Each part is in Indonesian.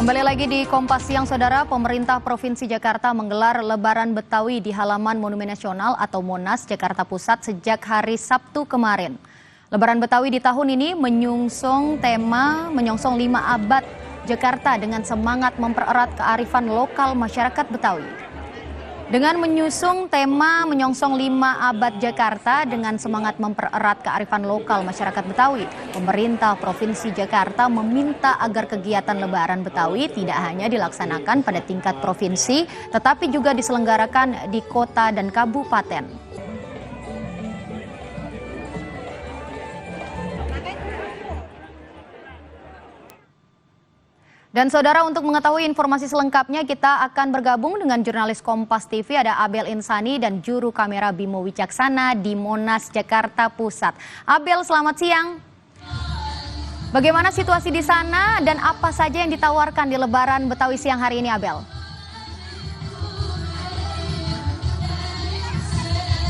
Kembali lagi di Kompas Siang, Saudara. Pemerintah Provinsi Jakarta menggelar Lebaran Betawi di halaman Monumen Nasional atau Monas, Jakarta Pusat sejak hari Sabtu kemarin. Lebaran Betawi di tahun ini menyongsong 5 abad Jakarta dengan semangat mempererat kearifan lokal masyarakat Betawi. Dengan menyusung tema menyongsong 5 abad Jakarta dengan semangat mempererat kearifan lokal masyarakat Betawi, pemerintah Provinsi Jakarta meminta agar kegiatan Lebaran Betawi tidak hanya dilaksanakan pada tingkat provinsi, tetapi juga diselenggarakan di kota dan kabupaten. Dan saudara, untuk mengetahui informasi selengkapnya kita akan bergabung dengan jurnalis Kompas TV, ada Abel Insani dan juru kamera Bimo Wicaksana di Monas, Jakarta Pusat. Abel, selamat siang. Bagaimana situasi di sana dan apa saja yang ditawarkan di Lebaran Betawi siang hari ini, Abel?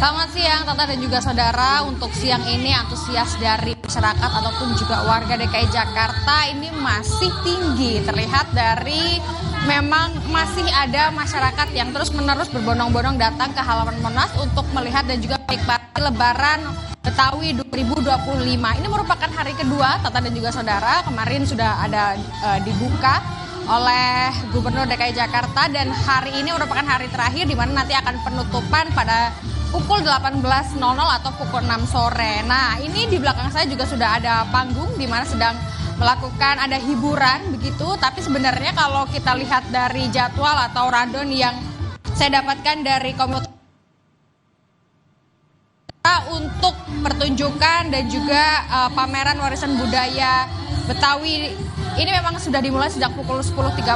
Selamat siang Tata dan juga saudara. Untuk siang ini antusias dari masyarakat ataupun juga warga DKI Jakarta ini masih tinggi. Terlihat dari memang masih ada masyarakat yang terus-menerus berbondong-bondong datang ke halaman Monas untuk melihat dan juga menikmati Lebaran Betawi 2025. Ini merupakan hari kedua Tata dan juga saudara. Kemarin sudah ada dibuka oleh Gubernur DKI Jakarta dan hari ini merupakan hari terakhir di mana nanti akan penutupan pada pukul 18.00 atau pukul 6 sore. Nah, ini di belakang saya juga sudah ada panggung di mana sedang melakukan ada hiburan begitu. Tapi sebenarnya kalau kita lihat dari jadwal atau rundown yang saya dapatkan dari komunitas untuk pertunjukan dan juga pameran warisan budaya Betawi ini memang sudah dimulai sejak pukul 10.30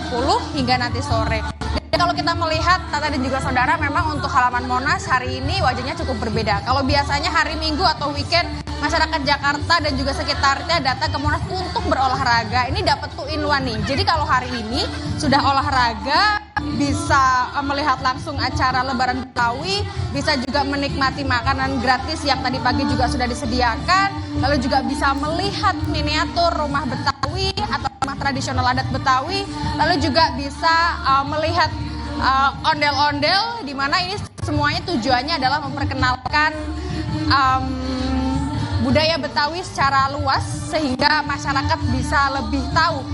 hingga nanti sore. Dan kalau kita melihat Tata dan juga saudara, memang untuk halaman Monas hari ini wajahnya cukup berbeda. Kalau biasanya hari Minggu atau weekend masyarakat Jakarta dan juga sekitarnya datang ke Monas untuk berolahraga, ini dapat two in one nih. Jadi kalau hari ini sudah olahraga, bisa melihat langsung acara Lebaran Betawi, bisa juga menikmati makanan gratis yang tadi pagi juga sudah disediakan, lalu juga bisa melihat miniatur rumah Betawi atau rumah tradisional adat Betawi, lalu juga bisa melihat ondel-ondel, di mana ini semuanya tujuannya adalah memperkenalkan budaya Betawi secara luas sehingga masyarakat bisa lebih tahu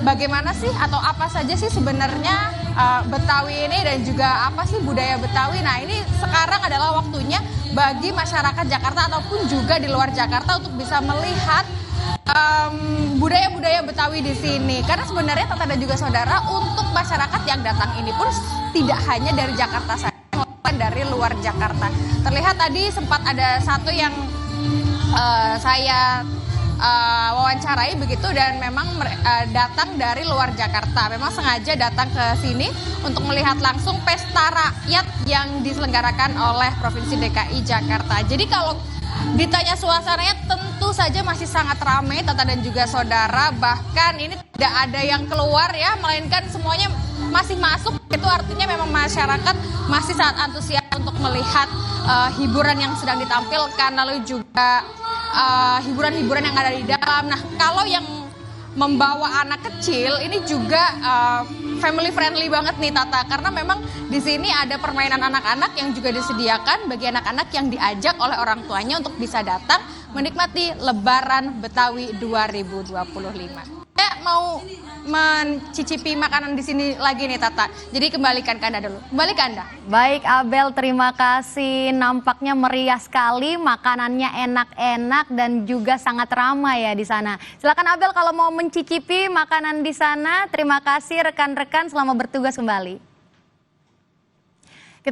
bagaimana sih atau apa saja sih sebenarnya Betawi ini dan juga apa sih budaya Betawi. Nah, ini sekarang adalah waktunya bagi masyarakat Jakarta ataupun juga di luar Jakarta untuk bisa melihat budaya-budaya Betawi di sini. Karena sebenarnya Tata dan juga saudara, untuk masyarakat yang datang ini pun tidak hanya dari Jakarta saja, melainkan dari luar Jakarta. Terlihat tadi sempat ada satu yang saya wawancarai begitu dan memang datang dari luar Jakarta. Memang sengaja datang ke sini untuk melihat langsung pesta rakyat yang diselenggarakan oleh Provinsi DKI Jakarta. Jadi kalau ditanya suasananya tentu saja masih sangat ramai Tata dan juga saudara. Bahkan ini tidak ada yang keluar ya, melainkan semuanya masih masuk. Itu artinya memang masyarakat masih sangat antusias untuk melihat hiburan yang sedang ditampilkan, lalu juga hiburan-hiburan yang ada di dalam. Nah, kalau yang membawa anak kecil ini juga family friendly banget nih Tata, karena memang di sini ada permainan anak-anak yang juga disediakan bagi anak-anak yang diajak oleh orang tuanya untuk bisa datang menikmati Lebaran Betawi 2025. Mau mencicipi makanan di sini lagi nih Tata. Jadi kembalikan ke Anda dulu. Kembali ke Anda. Baik Abel, terima kasih. Nampaknya meriah sekali, makanannya enak-enak dan juga sangat ramai ya di sana. Silakan Abel kalau mau mencicipi makanan di sana. Terima kasih rekan-rekan, selamat bertugas kembali.